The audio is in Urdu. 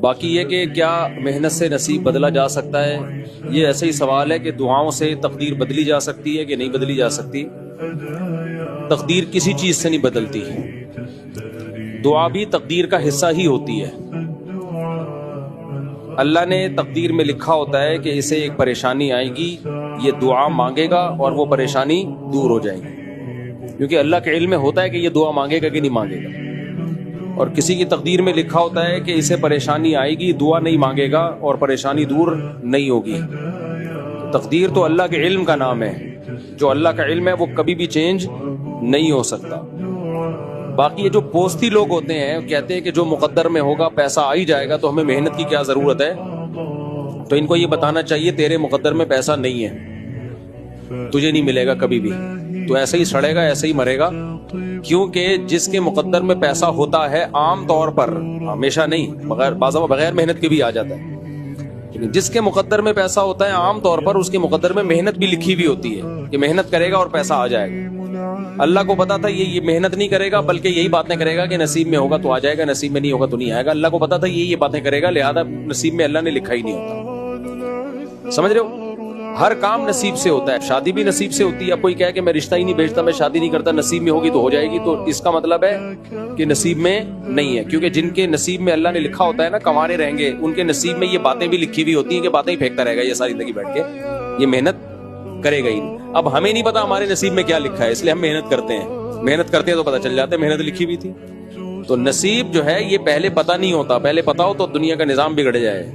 باقی یہ کہ کیا محنت سے نصیب بدلا جا سکتا ہے، یہ ایسا ہی سوال ہے کہ دعاؤں سے تقدیر بدلی جا سکتی ہے کہ نہیں بدلی جا سکتی۔ تقدیر کسی چیز سے نہیں بدلتی، دعا بھی تقدیر کا حصہ ہی ہوتی ہے۔ اللہ نے تقدیر میں لکھا ہوتا ہے کہ اسے ایک پریشانی آئے گی، یہ دعا مانگے گا اور وہ پریشانی دور ہو جائے گی، کیونکہ اللہ کے علم میں ہوتا ہے کہ یہ دعا مانگے گا کہ نہیں مانگے گا۔ اور کسی کی تقدیر میں لکھا ہوتا ہے کہ اسے پریشانی آئے گی، دعا نہیں مانگے گا اور پریشانی دور نہیں ہوگی۔ تقدیر تو اللہ کے علم کا نام ہے، جو اللہ کا علم ہے وہ کبھی بھی چینج نہیں ہو سکتا۔ باقی یہ جو پوستی لوگ ہوتے ہیں کہتے ہیں کہ جو مقدر میں ہوگا پیسہ آ ہی جائے گا، تو ہمیں محنت کی کیا ضرورت ہے؟ تو ان کو یہ بتانا چاہیے تیرے مقدر میں پیسہ نہیں ہے، تجھے نہیں ملے گا کبھی بھی، تو ایسے ہی سڑے گا، ایسے ہی مرے گا۔ کیونکہ جس کے مقدر میں پیسہ ہوتا ہے عام طور پر، ہمیشہ نہیں، بغیر محنت کے بھی آ جاتا ہے، لیکن جس کے مقدر میں پیسہ ہوتا ہے عام طور پر اس کے مقدر میں محنت بھی لکھی ہوئی ہوتی ہے کہ محنت کرے گا اور پیسہ آ جائے گا۔ اللہ کو پتا تھا یہ محنت نہیں کرے گا، بلکہ یہی باتیں کرے گا کہ نصیب میں ہوگا تو آ جائے گا، نصیب میں نہیں ہوگا تو نہیں آئے گا۔ اللہ کو پتا تھا یہ باتیں کرے گا، لہذا نصیب میں اللہ نے لکھا ہی نہیں ہوتا۔ سمجھ رہے ہو؟ ہر کام نصیب سے ہوتا ہے، شادی بھی نصیب سے ہوتی ہے۔ اب کوئی کہے کہ میں رشتہ ہی نہیں بھیجتا، میں شادی نہیں کرتا، نصیب میں ہوگی تو ہو جائے گی، تو اس کا مطلب ہے کہ نصیب میں نہیں ہے، کیونکہ جن کے نصیب میں اللہ نے لکھا ہوتا ہے نا کنوارے رہیں گے، ان کے نصیب میں یہ باتیں بھی لکھی ہوئی ہوتی ہیں کہ باتیں ہی پھینکتا رہے گا یہ ساری زندگی بیٹھ کے، یہ محنت کرے گا ہی نہیں۔ اب ہمیں نہیں پتا ہمارے نصیب میں کیا لکھا ہے، اس لیے ہم محنت کرتے ہیں تو پتہ چل جاتا ہے محنت لکھی ہوئی تھی۔ تو نصیب جو ہے یہ پہلے پتہ نہیں ہوتا، پہلے پتہ ہو تو دنیا کا نظام بگڑ جائے۔